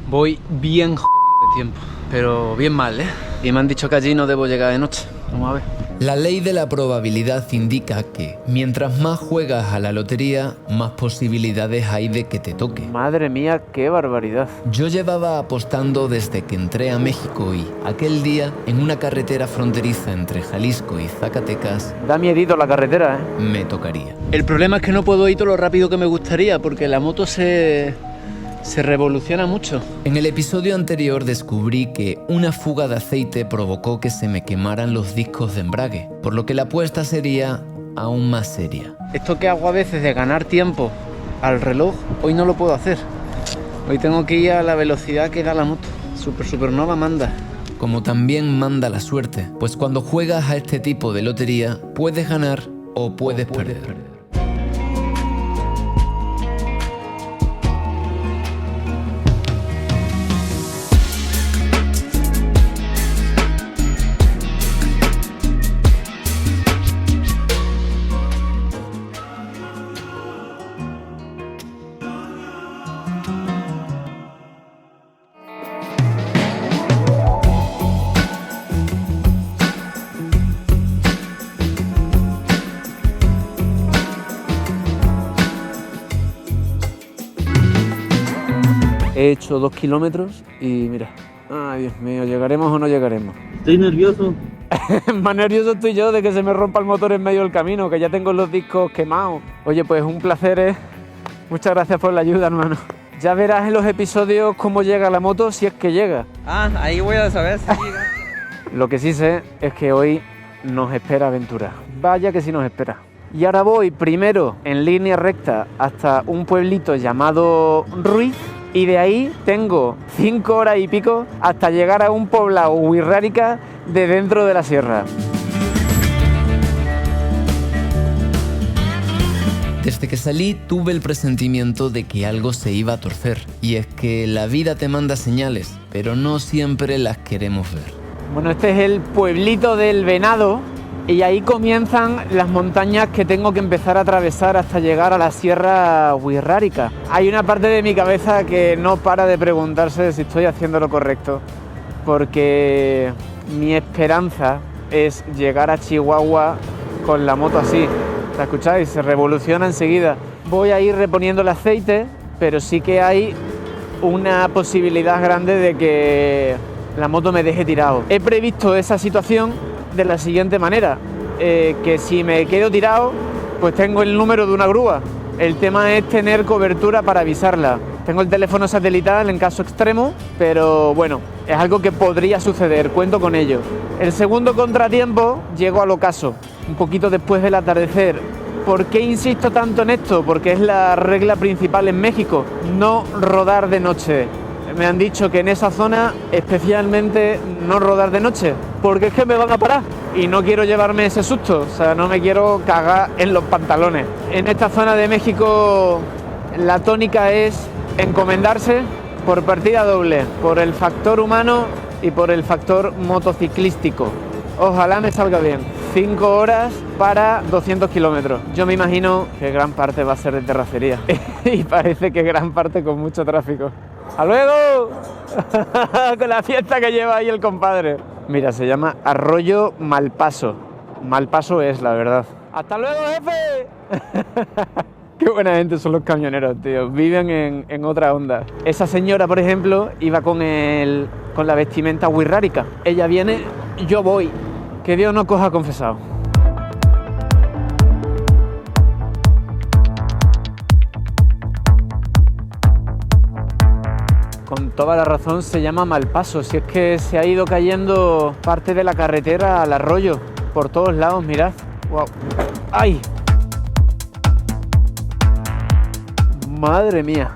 Voy bien jodido de tiempo, pero bien mal, ¿eh? Y me han dicho que allí no debo llegar de noche. Vamos a ver. La ley de la probabilidad indica que mientras más juegas a la lotería, más posibilidades hay de que te toque. Madre mía, qué barbaridad. Yo llevaba apostando desde que entré a México y aquel día, en una carretera fronteriza entre Jalisco y Zacatecas, Da miedito la carretera, ¿eh? me tocaría. El problema es que no puedo ir todo lo rápido que me gustaría porque la moto se revoluciona mucho. En el episodio anterior descubrí que una fuga de aceite provocó que se me quemaran los discos de embrague, por lo que la apuesta sería aún más seria. Esto que hago a veces de ganar tiempo al reloj, hoy no lo puedo hacer. Hoy tengo que ir a la velocidad que da la moto. Supernova manda. Como también manda la suerte, pues cuando juegas a este tipo de lotería, puedes ganar o puedes perder. He hecho 2 kilómetros y mira, ay Dios mío, ¿llegaremos o no llegaremos? Estoy nervioso. Más nervioso estoy yo de que se me rompa el motor en medio del camino, que ya tengo los discos quemados. Oye, pues un placer, ¿eh? Muchas gracias por la ayuda, hermano. Ya verás en los episodios cómo llega la moto, si es que llega. Ah, ahí voy a saber si llega. Lo que sí sé es que hoy nos espera aventura. Vaya que sí nos espera. Y ahora voy primero en línea recta hasta un pueblito llamado Ruiz. Y de ahí tengo 5 horas y pico hasta llegar a un poblado Wixárika de dentro de la sierra. Desde que salí tuve el presentimiento de que algo se iba a torcer. Y es que la vida te manda señales, pero no siempre las queremos ver. Bueno, este es el pueblito del Venado y ahí comienzan las montañas que tengo que empezar a atravesar hasta llegar a la sierra Wixárika. Hay una parte de mi cabeza que no para de preguntarse si estoy haciendo lo correcto, porque mi esperanza es llegar a Chihuahua con la moto así. ¿La escucháis? Se revoluciona enseguida. Voy a ir reponiendo el aceite, pero sí que hay una posibilidad grande de que la moto me deje tirado. He previsto esa situación de la siguiente manera, que si me quedo tirado, pues tengo el número de una grúa. El tema es tener cobertura para avisarla. Tengo el teléfono satelital en caso extremo, pero bueno, es algo que podría suceder, cuento con ello. El segundo contratiempo, llego al ocaso, un poquito después del atardecer. ¿Por qué insisto tanto en esto? Porque es la regla principal en México, no rodar de noche. Me han dicho que en esa zona especialmente no rodar de noche, porque es que me van a parar y no quiero llevarme ese susto, o sea, no me quiero cagar en los pantalones. En esta zona de México la tónica es encomendarse por partida doble, por el factor humano y por el factor motociclístico. Ojalá me salga bien. 5 horas para 200 kilómetros. Yo me imagino que gran parte va a ser de terracería y parece que gran parte con mucho tráfico. ¡Hasta luego! Con la fiesta que lleva ahí el compadre. Mira, se llama Arroyo Malpaso. Malpaso es, la verdad. ¡Hasta luego, jefe! Qué buena gente son los camioneros, tío. Viven en otra onda. Esa señora, por ejemplo, iba con la vestimenta Wixárika. Ella viene, yo voy. Que Dios no coja confesado. Con toda la razón se llama Malpaso, si es que se ha ido cayendo parte de la carretera al arroyo, por todos lados, mirad. ¡Wow! ¡Ay! Madre mía,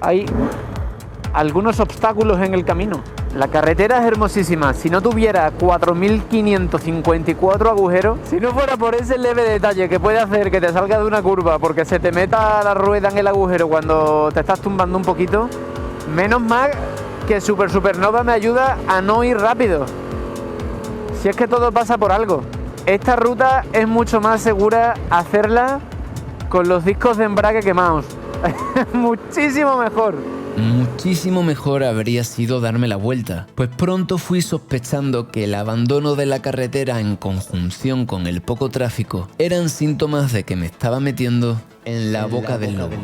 hay algunos obstáculos en el camino. La carretera es hermosísima, si no tuviera 4.554 agujeros, si no fuera por ese leve detalle que puede hacer que te salga de una curva porque se te meta la rueda en el agujero cuando te estás tumbando un poquito, menos mal que Supernova me ayuda a no ir rápido. Si es que todo pasa por algo. Esta ruta es mucho más segura hacerla con los discos de embrague quemados. Muchísimo mejor. muchísimo mejor habría sido darme la vuelta, pues pronto fui sospechando que el abandono de la carretera en conjunción con el poco tráfico eran síntomas de que me estaba metiendo en la boca del lobo.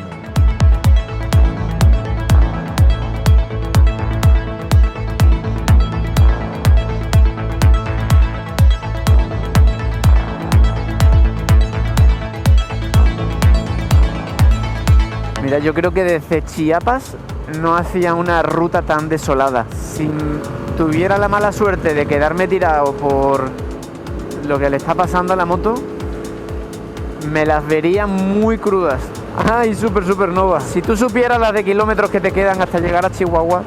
Mira, yo creo que desde Chiapas no hacía una ruta tan desolada. Si tuviera la mala suerte de quedarme tirado por lo que le está pasando a la moto, me las vería muy crudas. ¡Ay, supernova! Si tú supieras las de kilómetros que te quedan hasta llegar a Chihuahua,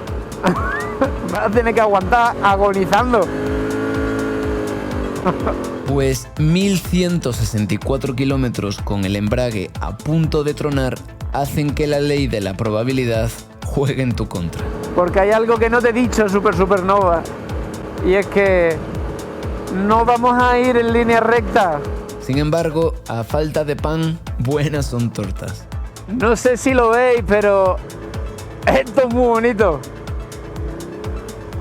vas a tener que aguantar agonizando. Pues 1164 kilómetros con el embrague a punto de tronar hacen que la ley de la probabilidad juegue en tu contra. Porque hay algo que no te he dicho, supernova, y es que no vamos a ir en línea recta. Sin embargo, a falta de pan, buenas son tortas. No sé si lo veis, pero esto es muy bonito.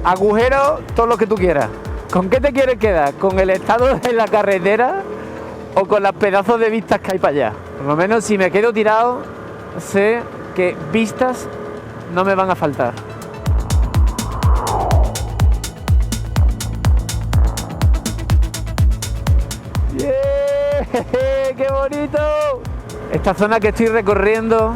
Agujero, todo lo que tú quieras. ¿Con qué te quieres quedar? ¿Con el estado de la carretera o con las pedazos de vistas que hay para allá? Por lo menos si me quedo tirado, sé que vistas no me van a faltar. ¡Yeah! ¡Qué bonito! Esta zona que estoy recorriendo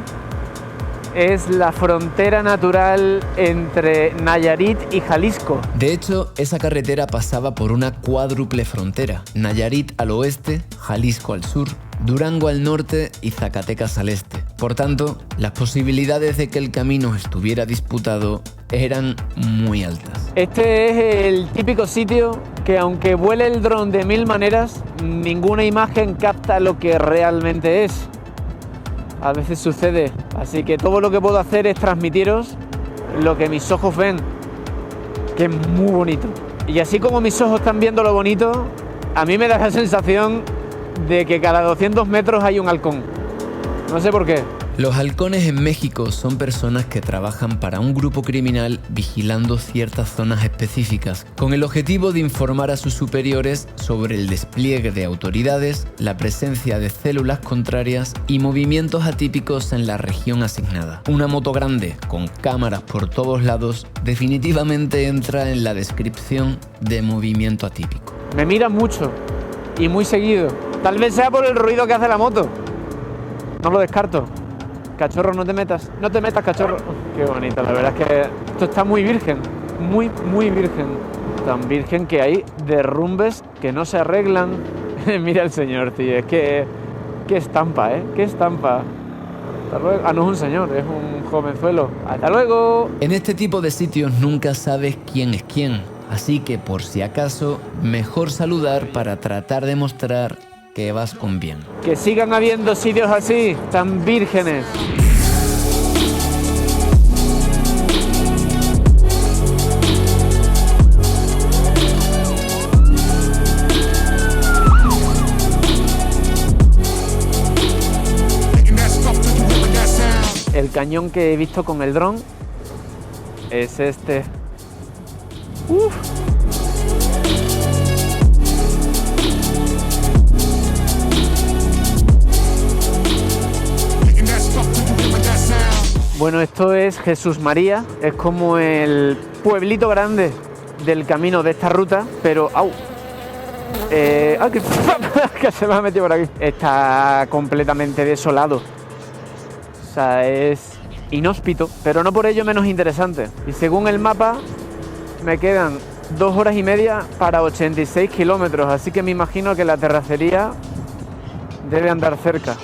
es la frontera natural entre Nayarit y Jalisco. De hecho, esa carretera pasaba por una cuádruple frontera: Nayarit al oeste, Jalisco al sur, Durango al norte y Zacatecas al este. Por tanto, las posibilidades de que el camino estuviera disputado eran muy altas. Este es el típico sitio que, aunque vuele el dron de mil maneras, ninguna imagen capta lo que realmente es. A veces sucede, así que todo lo que puedo hacer es transmitiros lo que mis ojos ven, que es muy bonito. Y así como mis ojos están viendo lo bonito, a mí me da la sensación de que cada 200 metros hay un halcón. No sé por qué. Los halcones en México son personas que trabajan para un grupo criminal vigilando ciertas zonas específicas, con el objetivo de informar a sus superiores sobre el despliegue de autoridades, la presencia de células contrarias y movimientos atípicos en la región asignada. Una moto grande, con cámaras por todos lados, definitivamente entra en la descripción de movimiento atípico. Me miran mucho y muy seguido. Tal vez sea por el ruido que hace la moto. No lo descarto. Cachorro, no te metas, cachorro. Qué bonito, la verdad es que esto está muy virgen, muy virgen. Tan virgen que hay derrumbes que no se arreglan. Mira el señor, tío, es que... Qué estampa, qué estampa. Hasta luego. Ah, no es un señor, es un jovenzuelo. Hasta luego. En este tipo de sitios nunca sabes quién es quién, así que por si acaso, mejor saludar para tratar de mostrar que vas con bien. Que sigan habiendo sitios así, tan vírgenes. El cañón que he visto con el dron es este. ¡Uf! Bueno, esto es Jesús María, es como el pueblito grande del camino de esta ruta, pero ¡au! ¡Ay, que se me ha metido por aquí! Está completamente desolado. O sea, es inhóspito, pero no por ello menos interesante. Y según el mapa, me quedan 2 horas y media para 86 kilómetros, así que me imagino que la terracería debe andar cerca.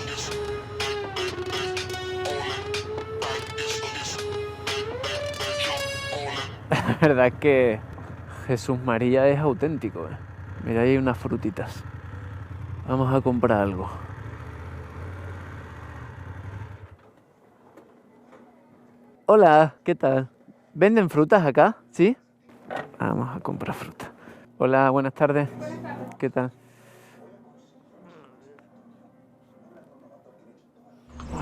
La verdad es que Jesús María es auténtico. Mira, ahí hay unas frutitas. Vamos a comprar algo. Hola, ¿qué tal? ¿Venden frutas acá? ¿Sí? Vamos a comprar fruta. Hola, buenas tardes. ¿Qué tal?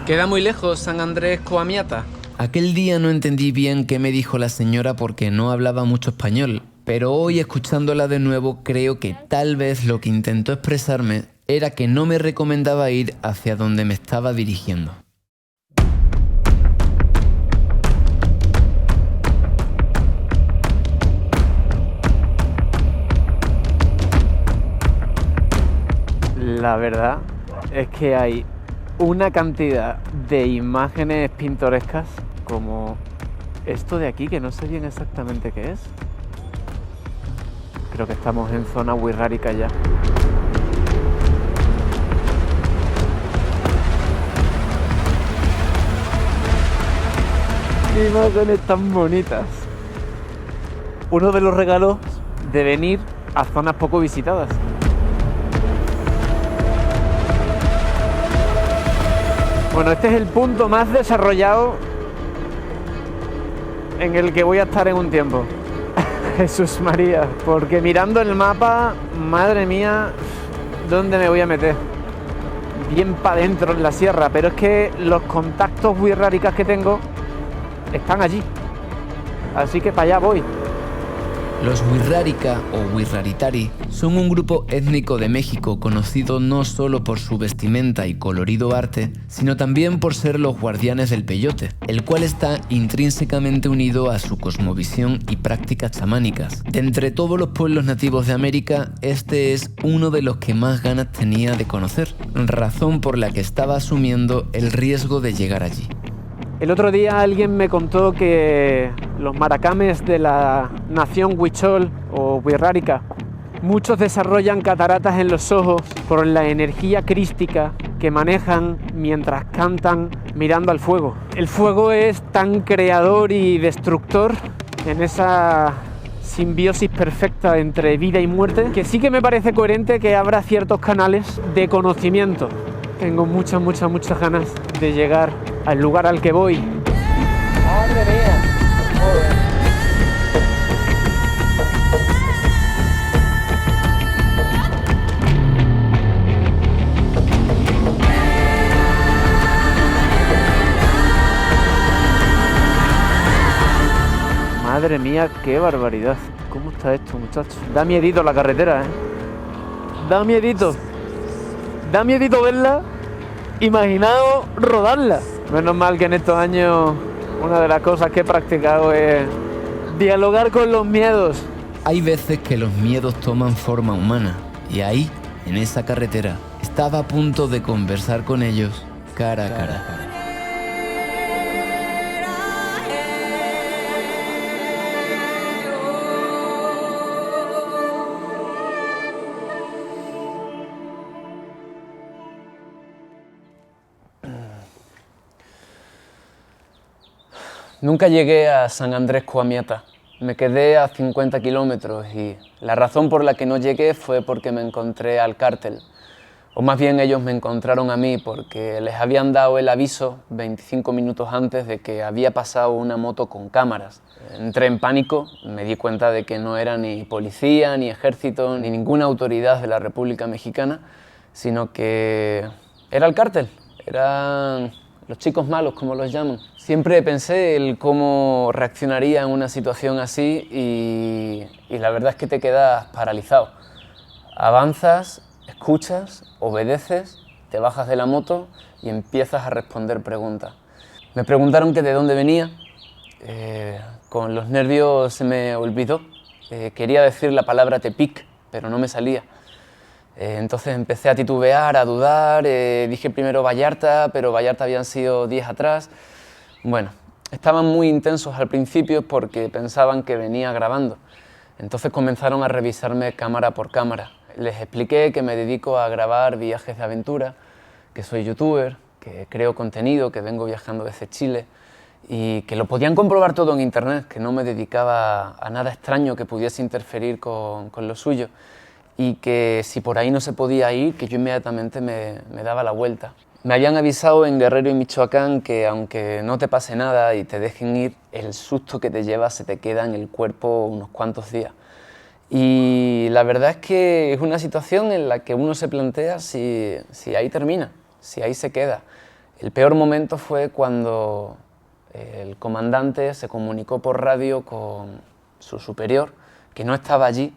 ¿Queda muy lejos San Andrés Coamiata? Aquel día no entendí bien qué me dijo la señora porque no hablaba mucho español, pero hoy escuchándola de nuevo creo que tal vez lo que intentó expresarme era que no me recomendaba ir hacia donde me estaba dirigiendo. La verdad es que hay una cantidad de imágenes pintorescas como esto de aquí, que no sé bien exactamente qué es. Creo que estamos en zona wixárika ya. ¡Qué imágenes tan bonitas! Uno de los regalos de venir a zonas poco visitadas. Bueno, este es el punto más desarrollado en el que voy a estar en un tiempo. Jesús María, porque mirando el mapa, madre mía, ¿dónde me voy a meter? Bien para adentro en la sierra, pero es que los contactos wixárikas que tengo están allí. Así que para allá voy. Los wixárika o wixáritari son un grupo étnico de México conocido no solo por su vestimenta y colorido arte, sino también por ser los guardianes del peyote, el cual está intrínsecamente unido a su cosmovisión y prácticas chamánicas. De entre todos los pueblos nativos de América, este es uno de los que más ganas tenía de conocer, razón por la que estaba asumiendo el riesgo de llegar allí. El otro día alguien me contó que los maracames de la nación huichol o wixárika, muchos desarrollan cataratas en los ojos por la energía crística que manejan mientras cantan mirando al fuego. El fuego es tan creador y destructor en esa simbiosis perfecta entre vida y muerte que sí que me parece coherente que abra ciertos canales de conocimiento. Tengo muchas ganas de llegar al lugar al que voy. ¡Madre mía! Joder. Madre mía, qué barbaridad. ¿Cómo está esto, muchachos? Da miedito la carretera, ¿eh? Da miedito. Da miedito verla. Imaginaos rodarla. Menos mal que en estos años una de las cosas que he practicado es dialogar con los miedos. Hay veces que los miedos toman forma humana y ahí, en esa carretera, estaba a punto de conversar con ellos cara a cara. Nunca llegué a San Andrés Coamiata. Me quedé a 50 kilómetros y la razón por la que no llegué fue porque me encontré al cártel. O más bien ellos me encontraron a mí porque les habían dado el aviso 25 minutos antes de que había pasado una moto con cámaras. Entré en pánico, me di cuenta de que no era ni policía, ni ejército, ni ninguna autoridad de la República Mexicana, sino que era el cártel, eran los chicos malos, como los llaman. Siempre pensé en cómo reaccionaría en una situación así y la verdad es que te quedas paralizado. Avanzas, escuchas, obedeces, te bajas de la moto y empiezas a responder preguntas. Me preguntaron que de dónde venía, con los nervios se me olvidó. Quería decir la palabra Tepic, pero no me salía. Entonces empecé a titubear, a dudar, dije primero Vallarta, pero Vallarta habían sido 10 atrás. Bueno, estaban muy intensos al principio porque pensaban que venía grabando. Entonces comenzaron a revisarme cámara por cámara. Les expliqué que me dedico a grabar viajes de aventura, que soy youtuber, que creo contenido, que vengo viajando desde Chile y que lo podían comprobar todo en internet, que no me dedicaba a nada extraño que pudiese interferir con lo suyo y que si por ahí no se podía ir, que yo inmediatamente me daba la vuelta. Me habían avisado en Guerrero y Michoacán que aunque no te pase nada y te dejen ir, el susto que te llevas se te queda en el cuerpo unos cuantos días. Y la verdad es que es una situación en la que uno se plantea si ahí termina, si ahí se queda. El peor momento fue cuando El comandante se comunicó por radio con su superior, que no estaba allí,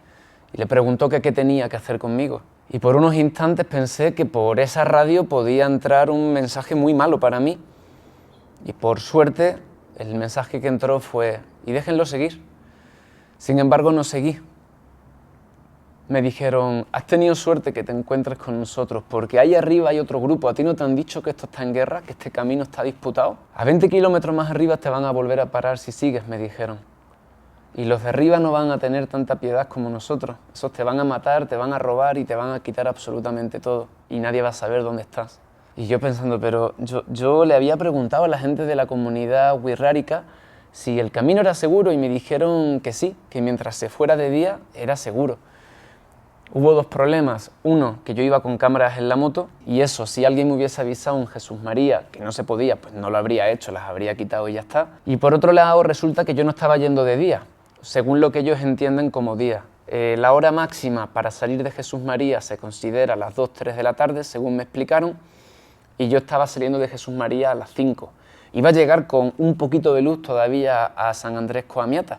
y le preguntó que qué tenía que hacer conmigo. Y por unos instantes pensé que por esa radio podía entrar un mensaje muy malo para mí. Y por suerte, el mensaje que entró fue: y déjenlo seguir. Sin embargo, no seguí. Me dijeron: has tenido suerte que te encuentres con nosotros, porque ahí arriba hay otro grupo. ¿A ti no te han dicho que esto está en guerra, que este camino está disputado? A 20 kilómetros más arriba te van a volver a parar si sigues, me dijeron. Y los de arriba no van a tener tanta piedad como nosotros. Esos te van a matar, te van a robar y te van a quitar absolutamente todo. Y nadie va a saber dónde estás. Y yo pensando, pero yo le había preguntado a la gente de la comunidad wixárika si el camino era seguro y me dijeron que sí, que mientras se fuera de día era seguro. Hubo dos problemas. Uno, que yo iba con cámaras en la moto y eso, si alguien me hubiese avisado en Jesús María que no se podía, pues no lo habría hecho, las habría quitado y ya está. Y por otro lado, resulta que yo no estaba yendo de día, según lo que ellos entienden como día. La hora máxima para salir de Jesús María se considera a las 2, 3 de la tarde, según me explicaron, y yo estaba saliendo de Jesús María a las 5. Iba a llegar con un poquito de luz todavía a San Andrés Coamiata,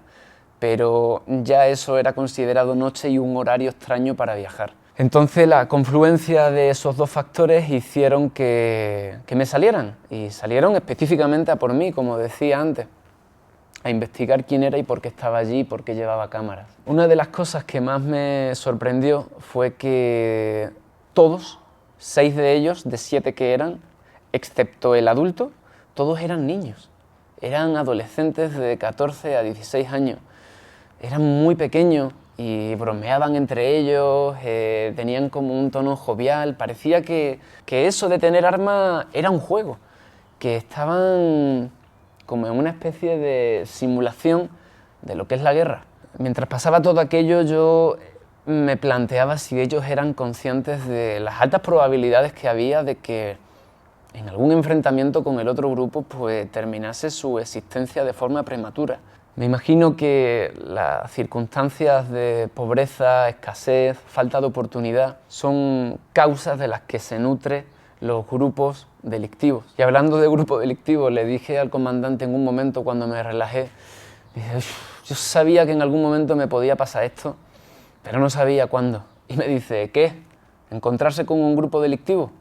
pero ya eso era considerado noche y un horario extraño para viajar. Entonces la confluencia de esos dos factores hicieron que me salieran, y salieron específicamente a por mí, como decía antes, a investigar quién era y por qué estaba allí y por qué llevaba cámaras. Una de las cosas que más me sorprendió fue que todos, 6 de ellos, de 7 que eran, excepto el adulto, todos eran niños. Eran adolescentes de 14 a 16 años. Eran muy pequeños y bromeaban entre ellos, tenían como un tono jovial. Parecía que eso de tener armas era un juego, que estaban como en una especie de simulación de lo que es la guerra. Mientras pasaba todo aquello, yo me planteaba si ellos eran conscientes de las altas probabilidades que había de que en algún enfrentamiento con el otro grupo pues terminase su existencia de forma prematura. Me imagino que las circunstancias de pobreza, escasez, falta de oportunidad son causas de las que se nutren los grupos delictivos. Y hablando de grupos delictivos, le dije al comandante en un momento cuando me relajé, dije, yo sabía que en algún momento me podía pasar esto, pero no sabía cuándo. Y me dice, ¿qué? ¿Encontrarse con un grupo delictivo?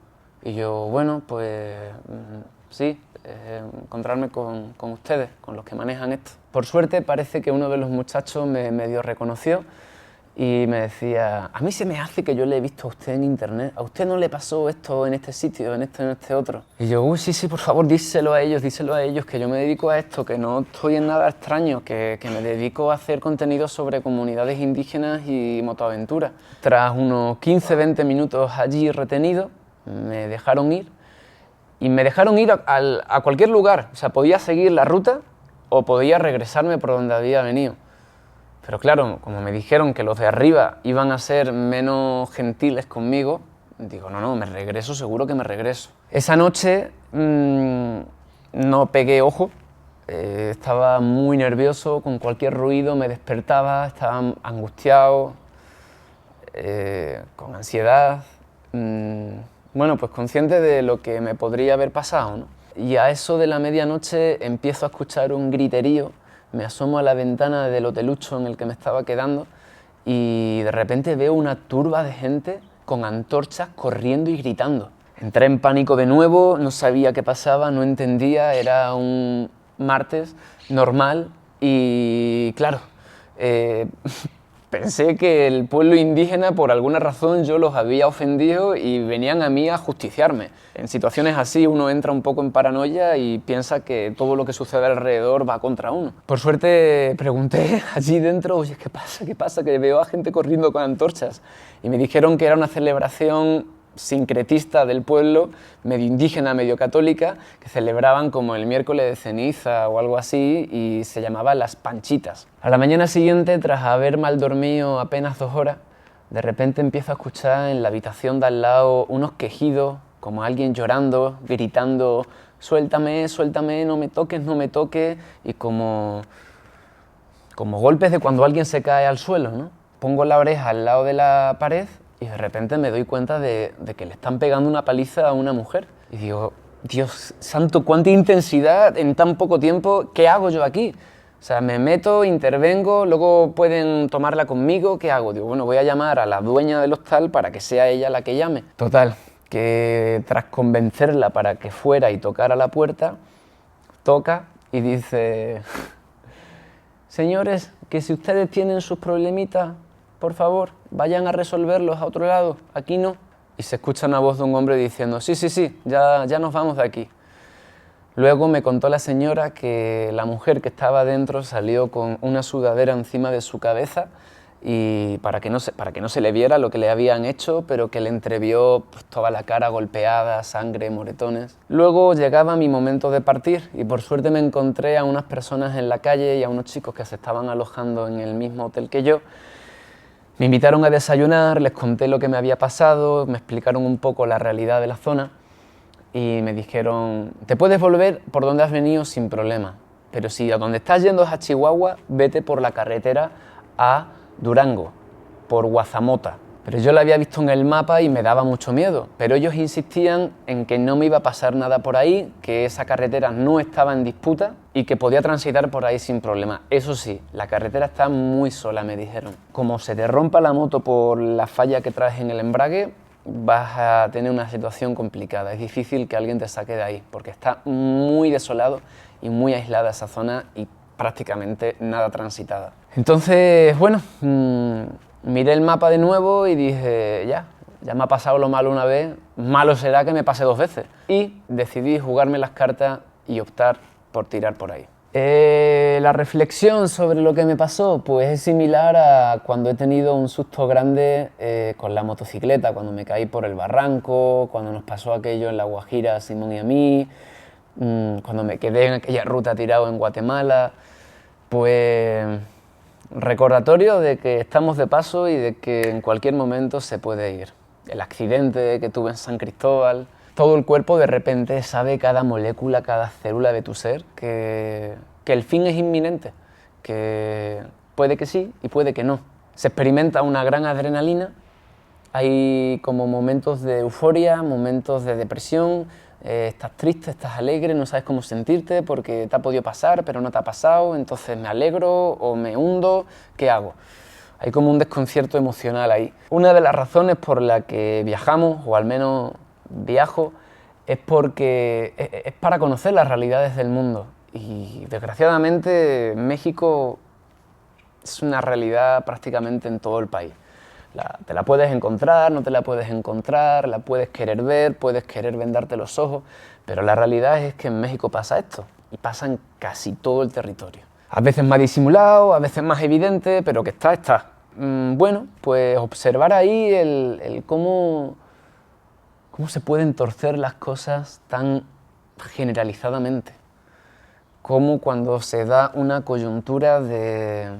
Y yo, bueno, pues sí, encontrarme con ustedes, con los que manejan esto. Por suerte parece que uno de los muchachos me medio reconoció y me decía, a mí se me hace que yo le he visto a usted en internet, ¿a usted no le pasó esto en este sitio, en este otro? Y yo, uy, sí, por favor, díselo a ellos, que yo me dedico a esto, que no estoy en nada extraño, que me dedico a hacer contenido sobre comunidades indígenas y motoaventuras. Tras unos 15-20 minutos allí retenido, me dejaron ir y me dejaron ir a cualquier lugar. O sea, podía seguir la ruta o podía regresarme por donde había venido. Pero claro, como me dijeron que los de arriba iban a ser menos gentiles conmigo, digo, no, me regreso, seguro que me regreso. Esa noche no pegué ojo, estaba muy nervioso, con cualquier ruido me despertaba, estaba angustiado, con ansiedad. Bueno, pues consciente de lo que me podría haber pasado, ¿no? Y a eso de la medianoche empiezo a escuchar un griterío, me asomo a la ventana del hotelucho en el que me estaba quedando y de repente veo una turba de gente con antorchas corriendo y gritando. Entré en pánico de nuevo, no sabía qué pasaba, no entendía, era un martes normal y claro, pensé que el pueblo indígena, por alguna razón, yo los había ofendido y venían a mí a justiciarme. En situaciones así uno entra un poco en paranoia y piensa que todo lo que sucede alrededor va contra uno. Por suerte pregunté allí dentro, oye, ¿qué pasa? Que veo a gente corriendo con antorchas. Y me dijeron que era una celebración sincretista del pueblo, medio indígena, medio católica, que celebraban como el miércoles de ceniza o algo así y se llamaba Las Panchitas. A la mañana siguiente, tras haber mal dormido apenas 2 horas, de repente empiezo a escuchar en la habitación de al lado unos quejidos, como alguien llorando, gritando, suéltame, no me toques, y como golpes de cuando alguien se cae al suelo, ¿no? Pongo la oreja al lado de la pared y de repente me doy cuenta de que le están pegando una paliza a una mujer. Y digo, Dios santo, cuánta intensidad en tan poco tiempo, ¿qué hago yo aquí? O sea, me meto, intervengo, luego pueden tomarla conmigo, ¿qué hago? Digo, bueno, voy a llamar a la dueña del hostal para que sea ella la que llame. Total, que tras convencerla para que fuera y tocara la puerta, toca y dice: señores, que si ustedes tienen sus problemitas, por favor, vayan a resolverlos a otro lado, aquí no. Y se escucha una voz de un hombre diciendo: sí, ya nos vamos de aquí. Luego me contó la señora que la mujer que estaba dentro salió con una sudadera encima de su cabeza y para que no se le viera lo que le habían hecho, pero que le entrevió pues, toda la cara golpeada, sangre, moretones. Luego llegaba mi momento de partir y por suerte me encontré a unas personas en la calle y a unos chicos que se estaban alojando en el mismo hotel que yo. Me invitaron a desayunar, les conté lo que me había pasado, me explicaron un poco la realidad de la zona y me dijeron: te puedes volver por donde has venido sin problema, pero si a donde estás yendo es a Chihuahua, vete por la carretera a Durango, por Guazamota. Pero yo la había visto en el mapa y me daba mucho miedo, pero ellos insistían en que no me iba a pasar nada por ahí, que esa carretera no estaba en disputa y que podía transitar por ahí sin problema. Eso sí, la carretera está muy sola, me dijeron. Como se te rompa la moto por la falla que traes en el embrague, vas a tener una situación complicada. Es difícil que alguien te saque de ahí, porque está muy desolado y muy aislada esa zona y prácticamente nada transitada. Entonces, bueno, miré el mapa de nuevo y dije: ya me ha pasado lo malo una vez, malo será que me pase 2 veces. Y decidí jugarme las cartas y optar por tirar por ahí. La reflexión sobre lo que me pasó pues es similar a cuando he tenido un susto grande con la motocicleta, cuando me caí por el barranco, cuando nos pasó aquello en La Guajira a Simón y a mí, cuando me quedé en aquella ruta tirado en Guatemala. Pues recordatorio de que estamos de paso y de que en cualquier momento se puede ir. El accidente que tuve en San Cristóbal, todo el cuerpo de repente sabe, cada molécula, cada célula de tu ser, que el fin es inminente, que puede que sí y puede que no. Se experimenta una gran adrenalina, hay como momentos de euforia, momentos de depresión, estás triste, estás alegre, no sabes cómo sentirte porque te ha podido pasar pero no te ha pasado, entonces me alegro o me hundo, ¿qué hago? Hay como un desconcierto emocional ahí. Una de las razones por la que viajamos, o al menos viajo, es porque es para conocer las realidades del mundo. Y desgraciadamente México es una realidad prácticamente en todo el país. Te la puedes encontrar, no te la puedes encontrar, la puedes querer ver, puedes querer vendarte los ojos, pero la realidad es que en México pasa esto, y pasa en casi todo el territorio. A veces más disimulado, a veces más evidente, pero que está. Bueno, pues observar ahí el cómo se pueden torcer las cosas tan generalizadamente. Cómo cuando se da una coyuntura de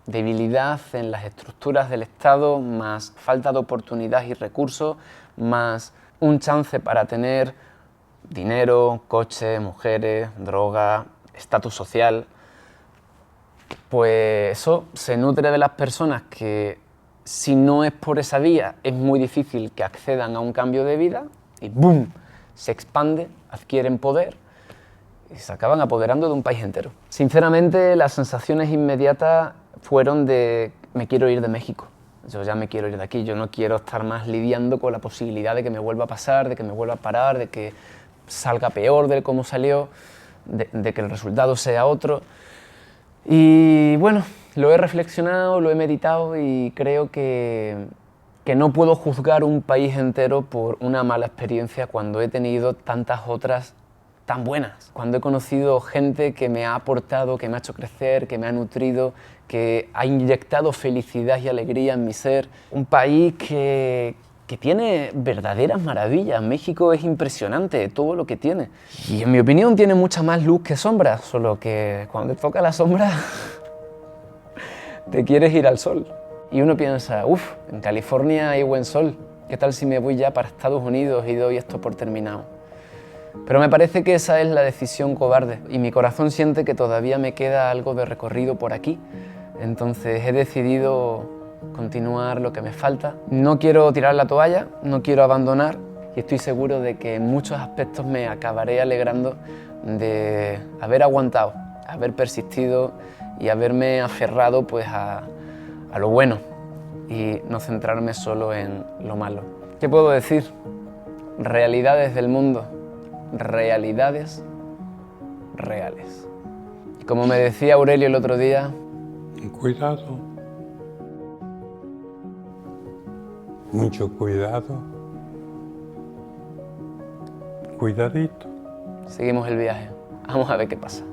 debilidad en las estructuras del Estado, más falta de oportunidad y recursos, más un chance para tener dinero, coche, mujeres, droga, estatus social, pues eso se nutre de las personas que, si no es por esa vía, es muy difícil que accedan a un cambio de vida y ¡boom!, se expande, adquieren poder y se acaban apoderando de un país entero. Sinceramente, las sensaciones inmediatas fueron de: me quiero ir de México, yo ya me quiero ir de aquí, yo no quiero estar más lidiando con la posibilidad de que me vuelva a pasar, de que me vuelva a parar, de que salga peor de cómo salió, de que el resultado sea otro. Y bueno, lo he reflexionado, lo he meditado y creo que no puedo juzgar un país entero por una mala experiencia cuando he tenido tantas otras tan buenas, cuando he conocido gente que me ha aportado, que me ha hecho crecer, que me ha nutrido, que ha inyectado felicidad y alegría en mi ser. Un país que tiene verdaderas maravillas. México es impresionante todo lo que tiene. Y en mi opinión tiene mucha más luz que sombra, solo que cuando te toca la sombra te quieres ir al sol. Y uno piensa: en California hay buen sol, ¿qué tal si me voy ya para Estados Unidos y doy esto por terminado? Pero me parece que esa es la decisión cobarde y mi corazón siente que todavía me queda algo de recorrido por aquí. Entonces he decidido continuar lo que me falta. No quiero tirar la toalla, no quiero abandonar y estoy seguro de que en muchos aspectos me acabaré alegrando de haber aguantado, haber persistido y haberme aferrado pues a lo bueno y no centrarme solo en lo malo. ¿Qué puedo decir? Realidades del mundo, realidades reales. Y como me decía Aurelio el otro día, cuidado, mucho cuidado, cuidadito. seguimos el viaje, vamos a ver qué pasa.